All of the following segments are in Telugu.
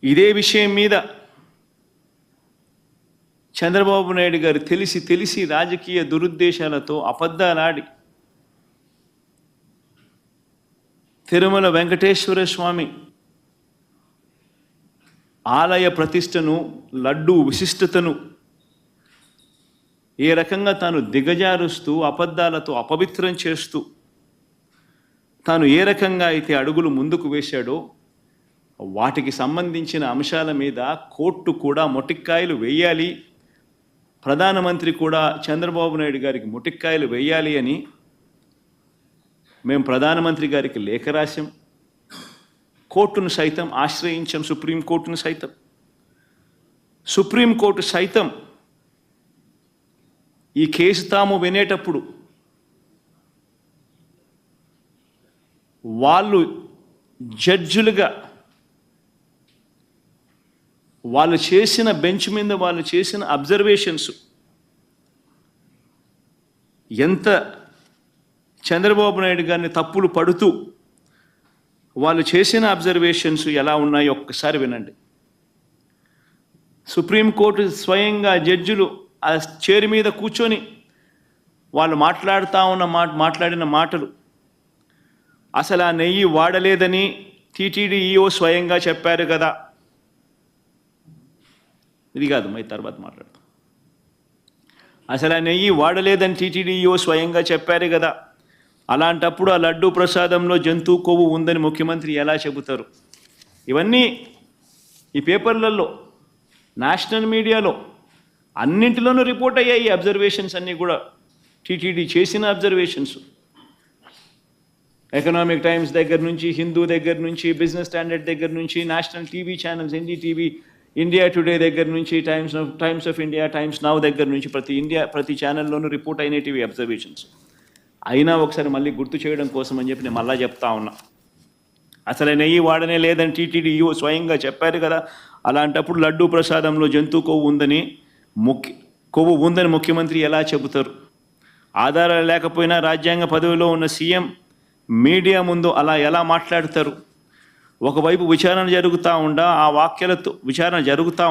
ఇదే విషయం మీద చంద్రబాబు నాయుడు గారు తెలిసి రాజకీయ దురుద్దేశాలతో అబద్ధాలాడి తిరుమల వెంకటేశ్వర స్వామి ఆలయ ప్రతిష్టను, లడ్డు విశిష్టతను ఏ రకంగా తాను దిగజారుస్తూ అబద్ధాలతో అపవిత్రం చేస్తూ తాను ఏ రకంగా అయితే అడుగులు ముందుకు వేశాడో వాటికి సంబంధించిన అంశాల మీద కోర్టు కూడా మొటిక్కాయలు వేయాలి, ప్రధానమంత్రి కూడా చంద్రబాబు నాయుడు గారికి మొటిక్కాయలు వేయాలి అని మేము ప్రధానమంత్రి గారికి లేఖ రాశాం. కోర్టును సైతం ఆశ్రయించాం, సుప్రీంకోర్టును సైతం. సుప్రీంకోర్టు సైతం ఈ కేసు తాము వినేటప్పుడు వాళ్ళు జడ్జులుగా వాళ్ళు చేసిన బెంచ్ మీద వాళ్ళు చేసిన అబ్జర్వేషన్స్ ఎంత చంద్రబాబు నాయుడు గారిని తప్పులు పడుతూ వాళ్ళు చేసిన అబ్జర్వేషన్స్ ఎలా ఉన్నాయో ఒక్కసారి వినండి. సుప్రీంకోర్టు స్వయంగా జడ్జిలు ఆ చైర్ మీద కూర్చొని వాళ్ళు మాట్లాడిన మాటలు, అసలు ఆ నెయ్యి వాడలేదని టీటీడీ ఈఓ స్వయంగా చెప్పారు కదా. ఇది కాదు, మరి తర్వాత మాట్లాడతాం. అసలు ఆ నెయ్యి వాడలేదని టీటీడీ ఈఓ స్వయంగా చెప్పారు కదా. అలాంటప్పుడు ఆ లడ్డూ ప్రసాదంలో జంతువు కొవ్వు ఉందని ముఖ్యమంత్రి ఎలా చెబుతారు? ఇవన్నీ ఈ పేపర్లలో, నేషనల్ మీడియాలో అన్నింటిలోనూ రిపోర్ట్ అయ్యాయి. ఈ అబ్జర్వేషన్స్ అన్నీ కూడా టీటీడీ చేసిన అబ్జర్వేషన్స్. ఎకనామిక్ టైమ్స్ దగ్గర నుంచి, హిందూ దగ్గర నుంచి, బిజినెస్ స్టాండర్డ్ దగ్గర నుంచి, national TV channels, NDTV, India today దగ్గర నుంచి, times of India, times now దగ్గర నుంచి ప్రతి ఛానల్లోనూ రిపోర్ట్ అయినవి అబ్జర్వేషన్స్. అయినా ఒకసారి మళ్ళీ గుర్తు చేయడం కోసం అని చెప్పి నేను మళ్ళీ చెప్తా ఉన్నా. అసలు నెయ్యి వాడనే లేదని టీటీడీ ఈఓ స్వయంగా చెప్పారు కదా. అలాంటప్పుడు లడ్డూ ప్రసాదంలో జంతు కొవ్వు ఉందని ముఖ్యమంత్రి ఎలా చెబుతారు? ఆధారాలు లేకపోయినా రాజ్యాంగ పదవిలో ఉన్న సీఎం మీడియా ముందు అలా ఎలా మాట్లాడతారు? ఒకవైపు విచారణ జరుగుతూ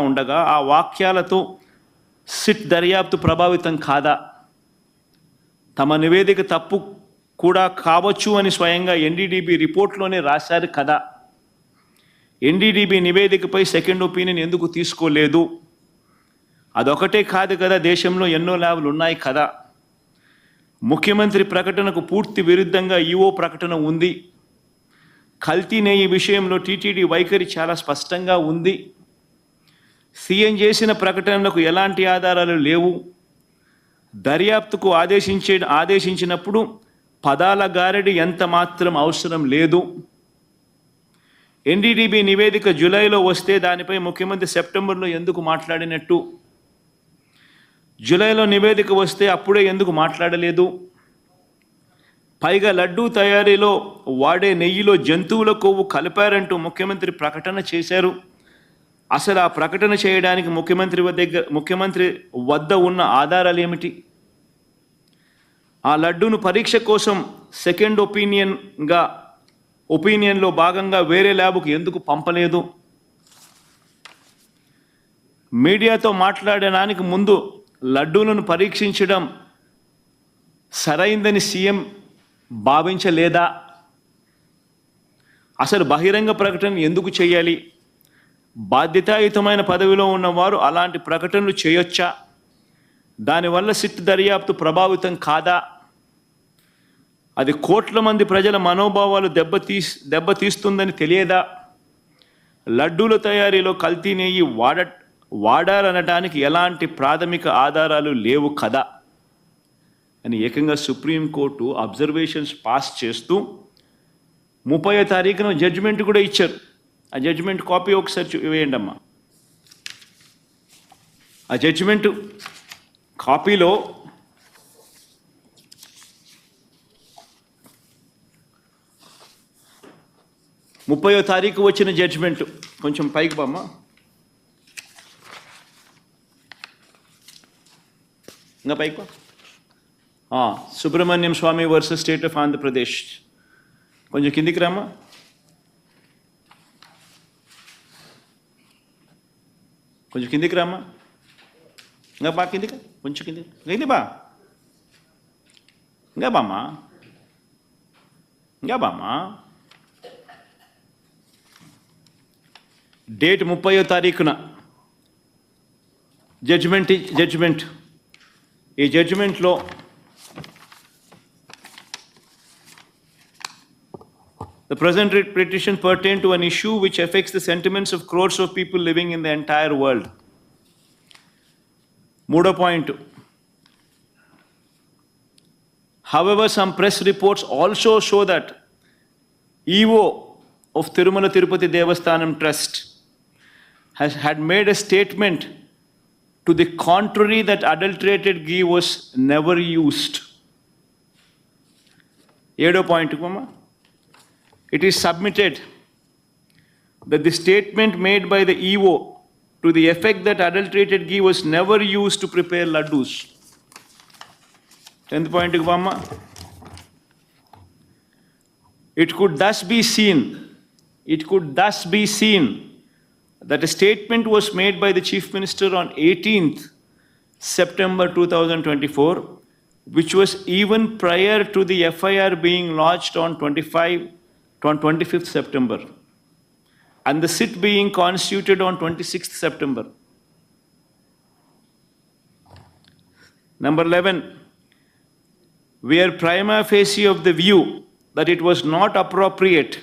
ఉండగా ఆ వాక్యాలతో సిట్ దర్యాప్తు ప్రభావితం కాదా? తమ నివేదిక తప్పు కూడా కావచ్చు అని స్వయంగా ఎన్డీడీబీ రిపోర్ట్లోనే రాశారు కదా. ఎన్డీడీబీ నివేదికపై సెకండ్ ఒపీనియన్ ఎందుకు తీసుకోలేదు? అదొకటే కాదు కదా, దేశంలో ఎన్నో ల్యాబ్లు ఉన్నాయి కదా. ముఖ్యమంత్రి ప్రకటనకు పూర్తి విరుద్ధంగా ఈఓ ప్రకటన ఉంది. కల్తీ నెయ్యి విషయంలో టీటీడీ వైఖరి చాలా స్పష్టంగా ఉంది. సీఎం చేసిన ప్రకటనలకు ఎలాంటి ఆధారాలు లేవు. దర్యాప్తుకు ఆదేశించినప్పుడు పదాల గారడి ఎంత మాత్రం అవసరం లేదు. ఎన్డీడీబీ నివేదిక జూలైలో వస్తే దానిపై ముఖ్యమంత్రి సెప్టెంబర్లో ఎందుకు మాట్లాడినట్టు? జూలైలో నివేదిక వస్తే అప్పుడే ఎందుకు మాట్లాడలేదు? పైగా లడ్డూ తయారీలో వాడే నెయ్యిలో జంతువుల కొవ్వు కలిపారంటూ ముఖ్యమంత్రి ప్రకటన చేశారు. అసలు ఆ ప్రకటన చేయడానికి ముఖ్యమంత్రి వద్ద ఉన్న ఆధారాలు ఏమిటి? ఆ లడ్డూను పరీక్ష కోసం సెకండ్ ఒపీనియన్లో భాగంగా వేరే ల్యాబ్కు ఎందుకు పంపలేదు? మీడియాతో మాట్లాడడానికి ముందు లడ్డూలను పరీక్షించడం సరైందని సీఎం భావించలేదా? అసలు బహిరంగ ప్రకటన ఎందుకు చేయాలి? బాధ్యతాయుతమైన పదవిలో ఉన్నవారు అలాంటి ప్రకటనలు చేయొచ్చా? దానివల్ల సిట్ దర్యాప్తు ప్రభావితం కాదా? అది కోట్ల మంది ప్రజల మనోభావాలు దెబ్బతీస్తుందని తెలియదా? లడ్డూల తయారీలో కల్తీ నెయ్యి వాడాలనడానికి ఎలాంటి ప్రాథమిక ఆధారాలు లేవు కదా అని ఏకంగా సుప్రీంకోర్టు అబ్జర్వేషన్స్ పాస్ చేస్తూ 30వ తారీఖున జడ్జిమెంట్ కూడా ఇచ్చారు. ఆ జడ్జిమెంట్ కాపీ ఒకసారి వేయండి అమ్మా. ఆ జడ్జిమెంట్ కాపీలో ముప్పయో తారీఖు వచ్చిన జడ్జిమెంట్, కొంచెం పైకి బామ్మ, ఇంకా పైకి సుబ్రహ్మణ్యం స్వామి వర్సెస్ స్టేట్ ఆఫ్ ఆంధ్రప్రదేశ్, కొంచెం కిందికి రామ్మా. కొంచెం కిందికి రామ్మా, ఇంకా బా కిందికి, కొంచెం కిందికి, కింది బా, ఇంకా బామ్మా, ఇంకా బామ్మా. డేట్ 30వ తారీఖున జడ్జిమెంట్. ఈ జడ్జిమెంట్లో the present petition pertain to an issue which affects the sentiments of crores of people living in the entire world. Moodo point. However, some press reports also show that EO of Tirumala Tirupati Devasthanam Trust had made a statement to the contrary that adulterated ghee was never used. 7వ point kuma. It is submitted that the statement made by the EO to the effect that adulterated ghee was never used to prepare laddus. 10th point Vamma. It could thus be seen that a statement was made by the Chief Minister on 18th September 2024, which was even prior to the FIR being lodged on 25th September, and the sit being constituted on 26th September. Number 11, we are prima facie of the view that it was not appropriate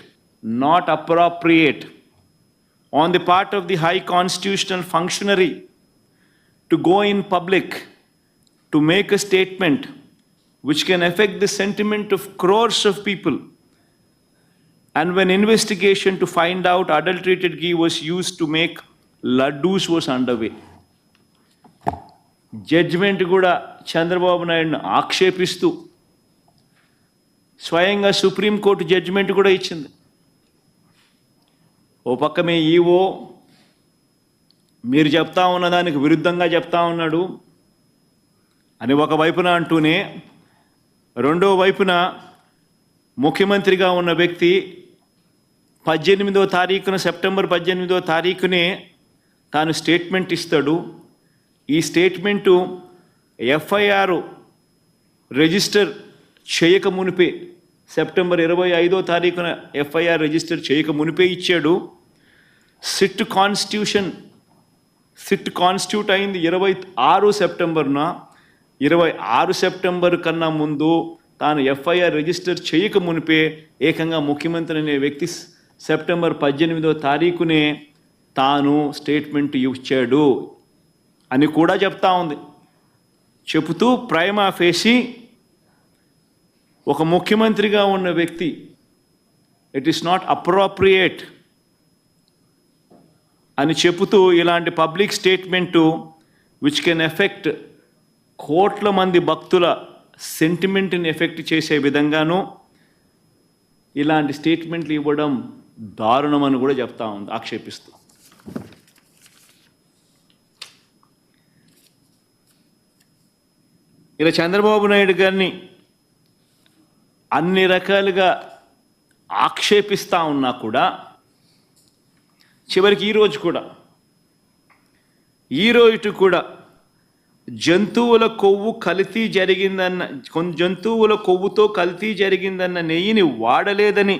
on the part of the high constitutional functionary to go in public to make a statement which can affect the sentiment of crores of people, and when investigation to find out adulterated ghee was used to make laddus was underway. Judgment kuda Chandrababu Naidu ఆక్షేపిస్తూ స్వయంగా సుప్రీం కోర్టు జడ్జిమెంట్ కూడా ఇచ్చింది. ఓ పక్క మీ ఈవో మీరు చెప్తా ఉన్న దానికి విరుద్ధంగా చెప్తా ఉన్నాడు అని ఒక వైపున అంటూనే, రెండో వైపున ముఖ్యమంత్రిగా ఉన్న వ్యక్తి 18వ తారీఖున సెప్టెంబర్ 18వ తారీఖునే తాను స్టేట్మెంట్ ఇస్తాడు. ఈ స్టేట్మెంటు ఎఫ్ఐఆర్ రిజిస్టర్ చేయక మునిపే, సెప్టెంబర్ 25వ తారీఖున ఎఫ్ఐఆర్ రిజిస్టర్ చేయక మునిపే ఇచ్చాడు. సిట్ కాన్స్టిట్యూట్ అయింది 26 సెప్టెంబర్న. 26 సెప్టెంబర్ కన్నా ముందు తాను ఎఫ్ఐఆర్ రిజిస్టర్ చేయక మునిపే ఏకంగా ముఖ్యమంత్రి అనే వ్యక్తి సెప్టెంబర్ 18వ తారీఖునే తాను స్టేట్మెంట్ ఇచ్చాడు అని కూడా చెప్తా ఉంది. చెబుతూ ప్రైమా ఫేసి ఒక ముఖ్యమంత్రిగా ఉన్న వ్యక్తి ఇట్ ఈస్ నాట్ అప్రోప్రియేట్ అని చెబుతూ ఇలాంటి public statement which can affect కోట్ల మంది భక్తుల సెంటిమెంట్ని ఎఫెక్ట్ చేసే విధంగానూ ఇలాంటి స్టేట్మెంట్లు ఇవ్వడం దారుణమని కూడా చెప్తా ఉంది ఆక్షేపిస్తూ. ఇలా చంద్రబాబు నాయుడు గారిని అన్ని రకాలుగా ఆక్షేపిస్తూ ఉన్నా కూడా చివరికి ఈరోజు కూడా జంతువుల కొవ్వుతో కల్తీ జరిగిందన్న నెయ్యిని వాడలేదని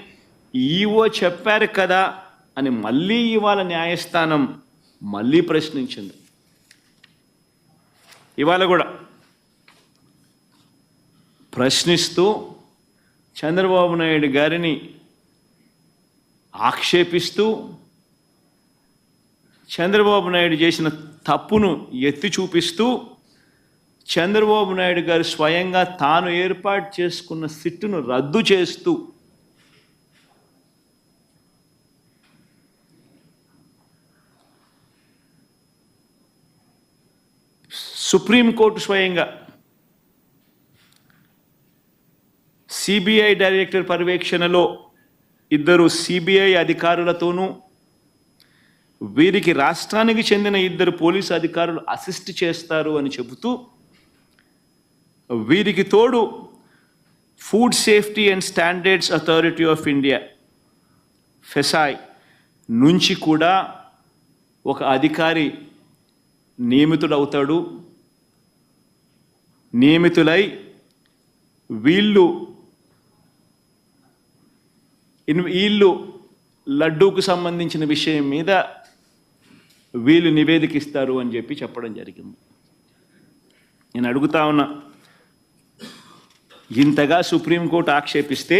ఈవో చెప్పారు కదా అని మళ్ళీ ఇవాళ న్యాయస్థానం మళ్ళీ ప్రశ్నించింది. ఇవాళ కూడా ప్రశ్నిస్తూ చంద్రబాబు నాయుడు గారిని ఆక్షేపిస్తూ చంద్రబాబు నాయుడు చేసిన తప్పును ఎత్తి చూపిస్తూ చంద్రబాబు నాయుడు గారు స్వయంగా తాను ఏర్పాటు చేసుకున్న సిట్టును రద్దు చేస్తూ సుప్రీంకోర్టు స్వయంగా సిబిఐ డైరెక్టర్ పర్యవేక్షణలో 2 సిబిఐ అధికారులతోనూ వీరికి రాష్ట్రానికి చెందిన 2 పోలీసు అధికారులు అసిస్ట్ చేస్తారు అని చెబుతూ వీరికి తోడు food safety and standards authority of India FSSAI నుంచి కూడా ఒక అధికారి నియమితుడవుతాడు. నియమితులై వీళ్ళు లడ్డూకు సంబంధించిన విషయం మీద వీళ్ళు నివేదిక ఇస్తారు అని చెప్పి చెప్పడం జరిగింది. నేను అడుగుతా ఉన్నా, ఇంతగా సుప్రీంకోర్టు ఆక్షేపిస్తే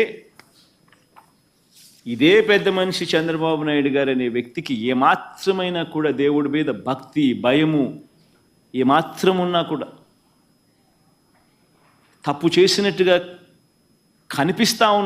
ఇదే పెద్ద మనిషి చంద్రబాబు నాయుడు గారు అనే వ్యక్తికి ఏమాత్రమైనా కూడా దేవుడి మీద భక్తి, భయము ఏమాత్రం ఉన్నా కూడా తప్పు చేసినట్టుగా కనిపిస్తా ఉన్న